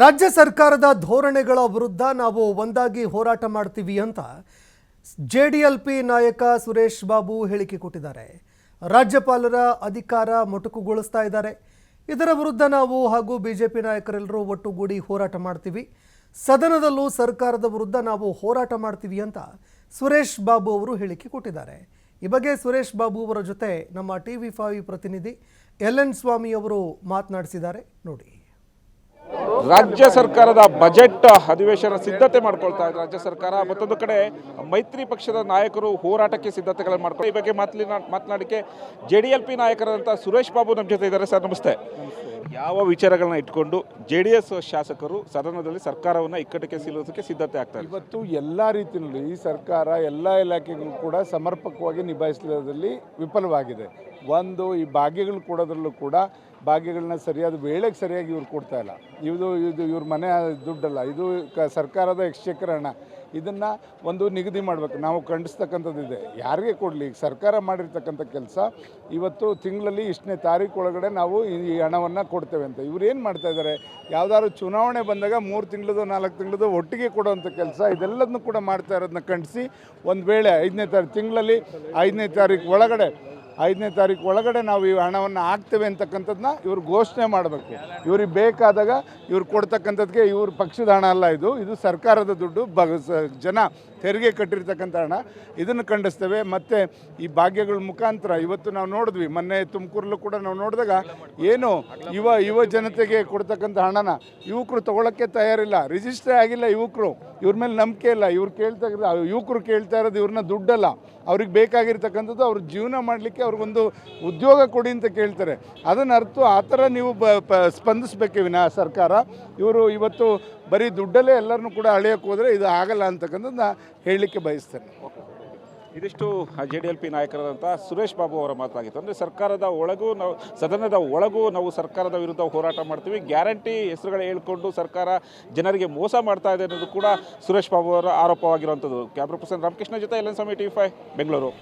ರಾಜ್ಯ ಸರ್ಕಾರದ ಧೋರಣೆಗಳ ವಿರುದ್ಧ ನಾವು ಒಂದಾಗಿ ಹೋರಾಟ ಮಾಡ್ತೀವಿ ಅಂತ ಜೆಡಿಎಲ್ಪಿ ನಾಯಕ ಸುರೇಶ್ ಬಾಬು ಹೇಳಿಕೆ ಕೊಟ್ಟಿದ್ದಾರೆ. ರಾಜ್ಯಪಾಲರ ಅಧಿಕಾರ ಮೊಟಕುಗೊಳಿಸ್ತಾ ಇದ್ದಾರೆ. ಇದರ ವಿರುದ್ಧ ನಾವು ಹಾಗೂ ಬಿಜೆಪಿ ನಾಯಕರೆಲ್ಲರೂ ಒಟ್ಟುಗೂಡಿ ಹೋರಾಟ ಮಾಡ್ತೀವಿ. ಸದನದಲ್ಲೂ ಸರ್ಕಾರದ ವಿರುದ್ಧ ನಾವು ಹೋರಾಟ ಮಾಡ್ತೀವಿ ಅಂತ ಸುರೇಶ್ ಬಾಬು ಅವರು ಹೇಳಿಕೆ ಕೊಟ್ಟಿದ್ದಾರೆ. ಈ ಬಗ್ಗೆ ಸುರೇಶ್ ಬಾಬು ಅವರ ಜೊತೆ ನಮ್ಮ TV5 ಪ್ರತಿನಿಧಿ ಎಲ್.ಎನ್. ಸ್ವಾಮಿ ಅವರು ಮಾತನಾಡಿಸಿದ್ದಾರೆ ನೋಡಿ. ರಾಜ್ಯ ಸರ್ಕಾರದ ಬಜೆಟ್ ಅಧಿವೇಶನ ಸಿದ್ಧತೆ ಮಾಡ್ಕೊಳ್ತಾ ಇದೆ ರಾಜ್ಯ ಸರ್ಕಾರ. ಮತ್ತೊಂದು ಕಡೆ ಮೈತ್ರಿ ಪಕ್ಷದ ನಾಯಕರು ಹೋರಾಟಕ್ಕೆ ಸಿದ್ಧತೆಗಳನ್ನು ಮಾಡ್ತಾರೆ. ಈ ಬಗ್ಗೆ ಮಾತನಾಡಿಕೆ JDLP ನಾಯಕರಾದಂಥ ಸುರೇಶ್ ಬಾಬು ನಮ್ಮ ಜೊತೆ ಇದ್ದಾರೆ. ಸರ್ ನಮಸ್ತೆ. ಯಾವ ವಿಚಾರಗಳನ್ನ ಇಟ್ಕೊಂಡು JDS ಶಾಸಕರು ಸದನದಲ್ಲಿ ಸರ್ಕಾರವನ್ನು ಇಕ್ಕಟ್ಟಿಗೆ ಸಿಲುಕೋದಕ್ಕೆ ಸಿದ್ಧತೆ ಆಗ್ತಾರೆ? ಇವತ್ತು ಎಲ್ಲ ರೀತಿಯಲ್ಲಿ ಈ ಸರ್ಕಾರ ಎಲ್ಲ ಇಲಾಖೆಗಳು ಕೂಡ ಸಮರ್ಪಕವಾಗಿ ನಿಭಾಯಿಸಲಿದಲ್ಲಿ ವಿಫಲವಾಗಿದೆ. ಒಂದು ಈ ಭಾಗ್ಯಗಳು ಕೊಡೋದ್ರಲ್ಲೂ ಕೂಡ ಭಾಗ್ಯಗಳನ್ನ ಸರಿಯಾದ ವೇಳೆಗೆ ಸರಿಯಾಗಿ ಇವ್ರು ಕೊಡ್ತಾ ಇಲ್ಲ. ಇವ್ರ ಮನೆ ದುಡ್ಡಲ್ಲ, ಇದು ಸರ್ಕಾರದ ಎಕ್ಸ್ಚೇಕರ್ ಹಣ. ಇದನ್ನು ಒಂದು ನಿಗದಿ ಮಾಡಬೇಕು. ನಾವು ಖಂಡಿಸ್ತಕ್ಕಂಥದ್ದಿದೆ. ಯಾರಿಗೆ ಕೊಡಲಿ, ಈಗ ಸರ್ಕಾರ ಮಾಡಿರ್ತಕ್ಕಂಥ ಕೆಲಸ ಇವತ್ತು ತಿಂಗಳಲ್ಲಿ ಇಷ್ಟನೇ ತಾರೀಕು ಒಳಗಡೆ ನಾವು ಈ ಹಣವನ್ನು ಕೊಡ್ತೇವೆ ಅಂತ ಇವ್ರು ಏನು ಮಾಡ್ತಾ ಇದ್ದಾರೆ? ಯಾವುದಾದ್ರು ಚುನಾವಣೆ ಬಂದಾಗ 3 ತಿಂಗಳದು 4 ತಿಂಗಳದು ಒಟ್ಟಿಗೆ ಕೊಡುವಂಥ ಕೆಲಸ ಇದೆಲ್ಲದನ್ನು ಕೂಡ ಮಾಡ್ತಾ ಇರೋದನ್ನ ಖಂಡಿಸಿ, ಒಂದು ವೇಳೆ 5ನೇ ತಾರೀಕು ತಿಂಗಳಲ್ಲಿ 5ನೇ ತಾರೀಕು ಒಳಗಡೆ ನಾವು ಈ ಹಣವನ್ನು ಹಾಕ್ತೇವೆ ಅಂತಕ್ಕಂಥದ್ದನ್ನ ಇವ್ರು ಘೋಷಣೆ ಮಾಡಬೇಕು. ಇವ್ರಿಗೆ ಬೇಕಾದಾಗ ಇವ್ರು ಕೊಡ್ತಕ್ಕಂಥದ್ದೇ ಇವ್ರ ಪಕ್ಷದ ಹಣ ಅಲ್ಲ, ಇದು ಸರ್ಕಾರದ ದುಡ್ಡು, ಜನ ತೆರಿಗೆ ಕಟ್ಟಿರ್ತಕ್ಕಂಥ ಹಣ. ಇದನ್ನು ಖಂಡಿಸ್ತೇವೆ. ಮತ್ತು ಈ ಭಾಗ್ಯಗಳ ಮುಖಾಂತರ ಇವತ್ತು ನಾವು ನೋಡಿದ್ವಿ, ಮೊನ್ನೆ ತುಮಕೂರಲ್ಲೂ ಕೂಡ ನಾವು ನೋಡಿದಾಗ ಏನು ಯುವ ಜನತೆಗೆ ಕೊಡ್ತಕ್ಕಂಥ ಹಣನ ಯುವಕರು ತೊಗೊಳಕ್ಕೆ ತಯಾರಿಲ್ಲ. ರಿಜಿಸ್ಟ್ರೇ ಆಗಿಲ್ಲ ಯುವಕರು, ಇವ್ರ ಮೇಲೆ ನಂಬಿಕೆ ಇಲ್ಲ. ಯುವಕರು ಕೇಳ್ತಾ ಇರೋದು ಇವ್ರನ್ನ ದುಡ್ಡಲ್ಲ, ಅವ್ರಿಗೆ ಬೇಕಾಗಿರ್ತಕ್ಕಂಥದ್ದು ಅವ್ರ ಜೀವನ ಮಾಡಲಿಕ್ಕೆ ಅವ್ರಿಗೊಂದು ಉದ್ಯೋಗ ಕೊಡಿ ಅಂತ ಕೇಳ್ತಾರೆ. ಅದನ್ನು ಅರ್ಥ ಆ ಥರ ನೀವು ಸ್ಪಂದಿಸಬೇಕೇ ವಿನಃ ಸರ್ಕಾರ ಇವರು ಇವತ್ತು ಬರೀ ದುಡ್ಡಲ್ಲೇ ಎಲ್ಲರನ್ನೂ ಕೂಡ ಅಳೆಯೋಕ್ಕೆ ಹೋದರೆ ಇದು ಆಗಲ್ಲ ಅಂತಕ್ಕಂಥದ್ದನ್ನ ಹೇಳಲಿಕ್ಕೆ ಬಯಸ್ತೇನೆ. ಇದಿಷ್ಟು JDLP ನಾಯಕರಾದಂಥ ಸುರೇಶ್ ಬಾಬು ಅವರ ಮಾತಾಗಿತ್ತು. ಅಂದರೆ ಸರ್ಕಾರದ ಒಳಗೂ ನಾವು ಸದನದ ಒಳಗೂ ನಾವು ಸರ್ಕಾರದ ವಿರುದ್ಧ ಹೋರಾಟ ಮಾಡ್ತೀವಿ, ಗ್ಯಾರಂಟಿ ಹೆಸರುಗಳು ಹೇಳ್ಕೊಂಡು ಸರ್ಕಾರ ಜನರಿಗೆ ಮೋಸ ಮಾಡ್ತಾ ಇದೆ ಅನ್ನೋದು ಕೂಡ ಸುರೇಶ್ ಬಾಬು ಅವರ ಆರೋಪವಾಗಿರುವಂಥದ್ದು. ಕ್ಯಾಮ್ರಾ ಪರ್ಸನ್ ರಾಮಕೃಷ್ಣ ಜೊತೆ ಎಲ್.ಎನ್. ಸ್ವಾಮಿ, TV5 ಬೆಂಗಳೂರು.